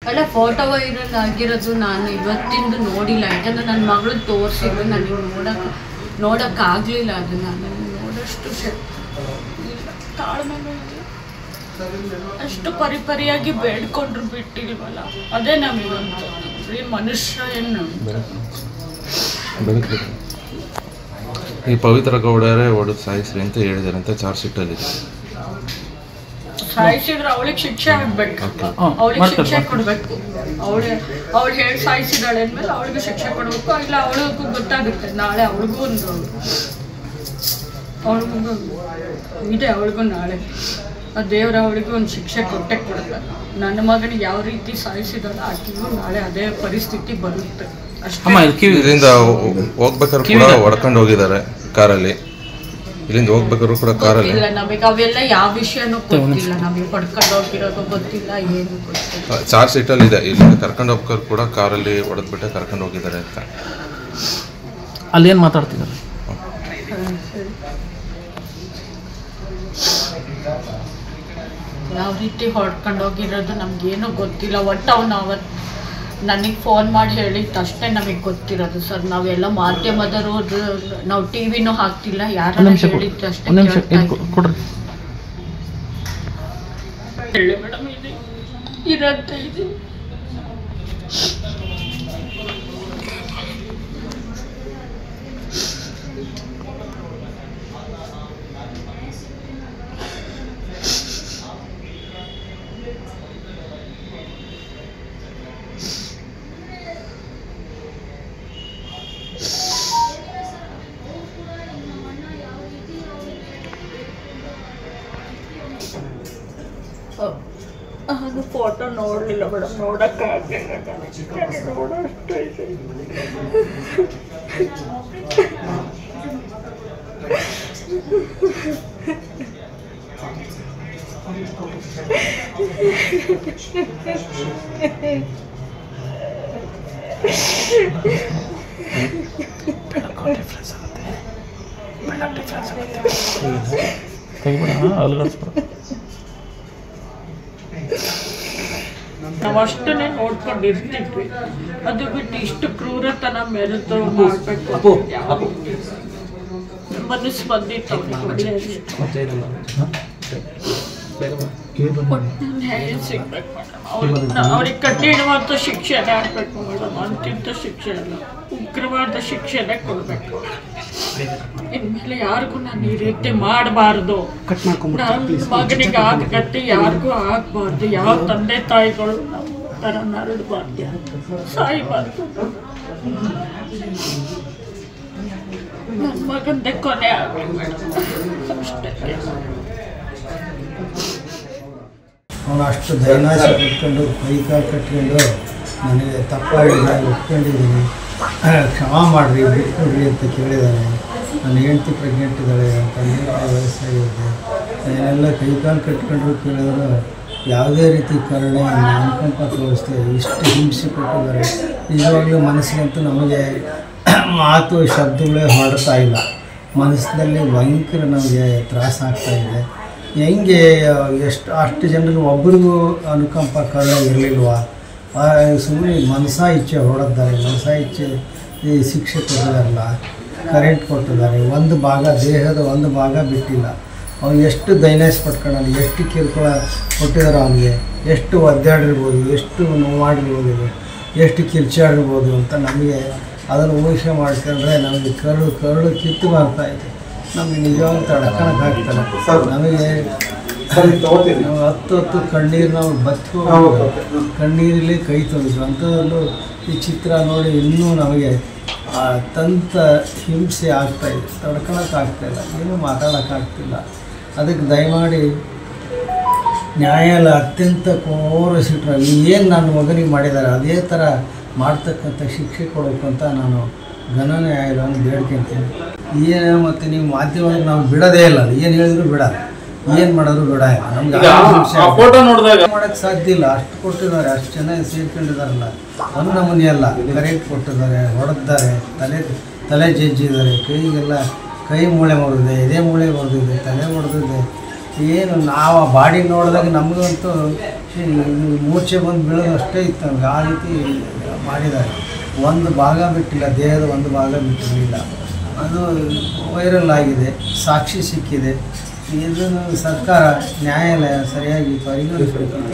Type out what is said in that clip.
ಅಲ್ಲ photo viral ಆಗಿರೋದು ನಾನು ಇವತ್ತಿಂದು ನೋಡಿಲ್ಲ. ಯಾಕಂದರೆ ನನ್ನ ಮಗಳು ತೋರಿಸಿದ್ರು, ನನಗೆ ನೋಡೋಕ್ಕಾಗಲಿಲ್ಲ. ಅದು ನಾನು ನೋಡೋಷ್ಟು ತಾಳ್ಮೆನೂ ಇಲ್ಲ. ಅಷ್ಟು ಪರಿಯಾಗಿ ಬೇಡ್ಕೊಂಡ್ರು ಬಿಟ್ಟಿಲ್ವಲ್ಲ, ಅದೇ ನಮಗಂತ ಮನುಷ್ಯ ಏನು. ಈ ಪವಿತ್ರ ಗೌಡರೇ ಹೊಡೆದು ಸಾಯಿಸ್ರಿ ಅಂತ ಹೇಳಿದಾರೆ ಅಂತ ಚಾರ್ಜ್ ಶೀಟಲ್ಲಿ. ಸಾಯಿಸಿದ್ರೆ ಅವಳಿಗೆ ಶಿಕ್ಷೆ ಆಗ್ಬೇಕು, ಅವಳಿಗೆ ಶಿಕ್ಷೆ ಕೊಡಬೇಕು. ಅವಳು ಹೇಳಿ ಸಾಯಿಸಿದಾಳೆ ಅಂದಮೇಲೆ ಅವಳಿಗೆ ಶಿಕ್ಷೆ ಕೊಡಬೇಕು. ಇಲ್ಲ ಅವಳಿಗೂ ಗೊತ್ತಾಗುತ್ತೆ ನಾಳೆ ಅವಳಿಗೂ ಇದೆ, ಅವಳಿಗೂ ನಾಳೆ ಆ ದೇವರ ಅವಳಿಗೂ ಒಂದು ಶಿಕ್ಷೆ ಕೊಟ್ಟೆ ಕೊಡ್ತಾರೆ. ನನ್ನ ಮಗನಿಗೆ ಯಾವ ರೀತಿ ಸಾಯಿಸಿದಾಳೆ ಆಕೆಗೂ ನಾಳೆ ಅದೇ ಪರಿಸ್ಥಿತಿ ಬರುತ್ತೆ ಅಷ್ಟೇ. ಇದರಿಂದ ಹೋಗ್ಬೇಕಾದ್ರೆ ಕೂಡ ಹೊಡ್ಕೊಂಡು ಹೋಗಿದ್ದಾರೆ ಕಾರಲ್ಲಿ. ಇಲ್ಲಿಂದ ಹೋಗ್ಬೇಕಾದ್ರು ಕೂಡ ಕಾರಲ್ಲಿ ಇಲ್ಲ, ನಮಗೆ ಅವೆಲ್ಲ ಯಾವ ವಿಷಯನೂ ಗೊತ್ತಿಲ್ಲ. ನಮಗೆ ಪಡ್ಕೊಂಡು ಹೋಗಿರೋದು ಗೊತ್ತಿಲ್ಲ, ಏನು ಗೊತ್ತಿಲ್ಲ. ಚಾರ್ಜ್ ಶೀಟಲ್ಲಿ ಇದೆ, ಇಲ್ಲಿಂದ ಕರ್ಕೊಂಡು ಹೋಗ್ಬೇಕಾದ್ರು ಕೂಡ ಕಾರಲ್ಲಿ ಹೊಡೆದ್ಬಿಟ್ಟೆ ಕರ್ಕೊಂಡು ಹೋಗಿದ್ದಾರೆ ಅಂತ. ಅಲ್ಲಿ ಏನು ಮಾತಾಡ್ತಿದ್ದಾರೆ? ಯಾವ ರೀತಿ ಹೊಡ್ಕೊಂಡು ಹೋಗಿರೋದು ನಮಗೇನು ಗೊತ್ತಿಲ್ಲ. ಒಟ್ಟು ಅವತ್ತು ನನಗೆ ಫೋನ್ ಮಾಡಿ ಹೇಳಿದ್ದು ಅಷ್ಟೇ ನಮಗೆ ಗೊತ್ತಿರೋದು ಸರ್. ನಾವೆಲ್ಲ ಮಾಧ್ಯಮದವರು, ನಾವು ಟಿ ವಿನೂ ಹಾಕ್ತಿಲ್ಲ, ಯಾರು ಹೇಳಿದ್ದು ಅಷ್ಟೇ. ಹೇಳಿ ಮೇಡಮ್, ಇರತ್ತೆ ಇದು. ಅದು ಫೋಟೋ ನೋಡಲಿಲ್ಲ ಮೇಡಮ್, ನೋಡೋಕ್ಕಾಗಲಿಲ್ಲ. ನೋಡೋ ಅಷ್ಟೇ ಇದೆ. ನಾವು ಅಷ್ಟೇ ನೋಡ್ಕೊಂಡಿರ್ತಿದ್ವಿ. ಅದು ಬಿಟ್ಟು ಇಷ್ಟು ಕ್ರೂರತನ ಮೆರೆದು ಮಾಡಬೇಕು ಮನಸ್ಸು ಬಂದಿತ್ತು. ಸಿಗ್ಬೇಕು ಮೇಡಮ್, ಅವ್ರಿಗೆ ಕಠಿಣವಾದ ಶಿಕ್ಷೆನೇ ಆಗ್ಬೇಕು ಮೇಡಮ್. ಅಂತಿಂತ ಶಿಕ್ಷೆ ಅಲ್ಲ, ಉಗ್ರವಾದ ಶಿಕ್ಷೆನೇ ಕೊಡಬೇಕು. ಇನ್ಮೇಲೆ ಯಾರಿಗೂ ನಾನು ಈ ರೀತಿ ಮಾಡಬಾರ್ದು. ನನ್ನ ಮಗನಿಗೆ ಆಗತ್ತೆ, ಯಾರಿಗೂ ಆಗಬಾರ್ದು. ಯಾವ ತಂದೆ ತಾಯಿಗಳು ನಾವು ಥರ ನರಳಬಾರ್ದು, ಸಾಯಬಾರ್ದು. ನನ್ನ ಮಗಂದೇ ಕೊನೆ ಆಗಬೇಕು ಅಷ್ಟೇ. ಅವನು ಅಷ್ಟು ದೈನಾಶ ಕಟ್ಕೊಂಡು ಕೈಕಾಲು ಕಟ್ಕೊಂಡು ನನಗೆ ತಪ್ಪಾಗಿದೆ, ಒಪ್ಕೊಂಡಿದ್ದೀನಿ, ಕ್ಷಮಾ ಮಾಡಿರಿ, ಬಿಟ್ಕೊಡ್ರಿ ಅಂತ ಕೇಳಿದ್ದಾನೆ. ನನ್ನ ಹೆಂಡತಿ ಪ್ರೆಗ್ನೆಂಟ್ ಇದ್ದಾಳೆ, ತಂದೆ ವಯಸ್ಸಾಗಿದೆ. ಏನೆಲ್ಲ ಕೈಕಾಲು ಕಟ್ಕೊಂಡ್ರು ಕೇಳಿದ್ರು ಯಾವುದೇ ರೀತಿ ಕರುಣೆ ಅನುಕಂಪ ತೋರಿಸ್ತೇವೆ. ಇಷ್ಟು ಹಿಂಸೆ ಕೊಟ್ಟಿದ್ದಾರೆ. ನಿಜವಾಗ್ಲೂ ಮನಸ್ಸಿಗಂತೂ ನಮಗೆ ಮಾತು ಶಬ್ದಗಳೇ ಹೊರಡ್ತಾ ಇಲ್ಲ. ಮನಸ್ಸಿನಲ್ಲಿ ಭಯಂಕರ ನಮಗೆ ತ್ರಾಸ ಆಗ್ತಾಯಿದೆ. ಹೆಂಗೆ ಅಷ್ಟು ಜನರು ಒಬ್ಬರಿಗೂ ಅನುಕಂಪ ಕರುಣೆ ಇರಲಿಲ್ವಾ? ಸುಮ್ಮನೆ ಮನಸ ಇಚ್ಛೆ ಹೊಡೆದಿದ್ದಾರೆ, ಮನಸ ಇಚ್ಛೆ ಈ ಶಿಕ್ಷೆ ಕೊಟ್ಟಿದಾರಲ್ಲ, ಕರೆಂಟ್ ಕೊಟ್ಟಿದ್ದಾರೆ. ಒಂದು ಭಾಗ ದೇಹದ ಒಂದು ಭಾಗ ಬಿಟ್ಟಿಲ್ಲ. ಅವ್ನು ಎಷ್ಟು ದೈನ್ಯಾಸ ಪಟ್ಕೊಳ್ಳೋಣ, ಎಷ್ಟು ಕಿರುಕುಳ ಕೊಟ್ಟಿದ್ದಾರೆ ಅವನಿಗೆ, ಎಷ್ಟು ಒದ್ದಾಡಿರ್ಬೋದು, ಎಷ್ಟು ನೋವಾಗಿರ್ಬೋದು, ಎಷ್ಟು ಕಿರ್ಚಾಡಿರ್ಬೋದು ಅಂತ ನಮಗೆ ಅದನ್ನು ಊಹೆ ಮಾಡ್ಕೊಂಡ್ರೆ ನಮಗೆ ಕರುಳು ಕಿತ್ತು ಬರ್ತಾಯಿದೆ. ನಮಗೆ ನಿಜವಾಗ್ಲೂ ತಡ್ಕೊಳಕ್ಕಾಗ್ತಲ್ಲ. ನಮಗೆ ನಾವು ಹತ್ತು ಕಣ್ಣೀರು ನಾವು ಬತ್ತು ಕಣ್ಣೀರಲ್ಲಿ ಕೈ ತೊಳೆದು ಅಂಥದ್ರಲ್ಲೂ ಈ ಚಿತ್ರ ನೋಡಿ ಇನ್ನೂ ನಮಗೆ ಅತ್ಯಂತ ಹಿಂಸೆ ಆಗ್ತಾಯಿದೆ. ತಡ್ಕೊಳಕ್ಕಾಗ್ತಾಯಿಲ್ಲ, ಏನೂ ಮಾತಾಡೋಕ್ಕಾಗ್ತಿಲ್ಲ. ಅದಕ್ಕೆ ದಯಮಾಡಿ ನ್ಯಾಯಾಲಯ ಅತ್ಯಂತ ಕೋರಸಿಟ್ರಲ್ಲಿ ಏನು ನನ್ನ ಮಗನಿಗೆ ಮಾಡಿದ್ದಾರೆ ಅದೇ ಥರ ಮಾಡ್ತಕ್ಕಂಥ ಶಿಕ್ಷೆ ಕೊಡಬೇಕು ಅಂತ ನಾನು ಘನ ನ್ಯಾಯಾಲಯವನ್ನು ಬೇಡ್ಕೊತೀನಿ. ಏನು ಮತ್ತು ನೀವು ಮಾಧ್ಯಮದಲ್ಲಿ ನಾವು ಬಿಡೋದೇ ಇಲ್ಲ, ಏನು ಹೇಳಿದ್ರು ಬಿಡ, ಏನು ಮಾಡೋದು ಬಿಡ. ನಮ್ಗೆ ಮಾಡೋಕ್ಕೆ ಸಾಧ್ಯ ಇಲ್ಲ. ಅಷ್ಟು ಕೊಟ್ಟಿದ್ದಾರೆ, ಅಷ್ಟು ಚೆನ್ನಾಗಿ ಸೇರ್ಕೊಂಡಿದ್ದಾರಲ್ಲ. ಒಂದು ನಮೂನೆಯಲ್ಲ, ಕರೆಂಟ್ ಕೊಟ್ಟಿದ್ದಾರೆ, ಹೊಡೆದಿದ್ದಾರೆ, ತಲೆ ಜಜ್ಜಿದ್ದಾರೆ, ಕೈಗೆಲ್ಲ ಕೈ ಮೂಳೆ ಮುರಿದಿದೆ, ಎದೆ ಮೂಳೆ ಮುರಿದಿದೆ, ತಲೆ ಹೊಡೆದಿದೆ. ಏನು ನಾವು ಆ ಬಾಡಿ ನೋಡಿದಾಗ ನಮಗಂತೂ ಅಷ್ಟೇ ಮೂರ್ಛೆ ಬಂದು ಬೀಳೋದು ಅಷ್ಟೇ ಇತ್ತು ನಮ್ಗೆ. ಆ ರೀತಿ ಮಾಡಿದ್ದಾರೆ. ಒಂದು ಭಾಗ ಬಿಟ್ಟಿಲ್ಲ, ದೇಹದ ಒಂದು ಭಾಗ ಬಿಟ್ಟಿರಲಿಲ್ಲ. ಅದು ವೈರಲ್ ಆಗಿದೆ, ಸಾಕ್ಷಿ ಸಿಕ್ಕಿದೆ. ಇದನ್ನು ಸರ್ಕಾರ ನ್ಯಾಯಾಲಯ ಸರಿಯಾಗಿ ಪರಿಗಣಿಸಬೇಕು ಅಂತ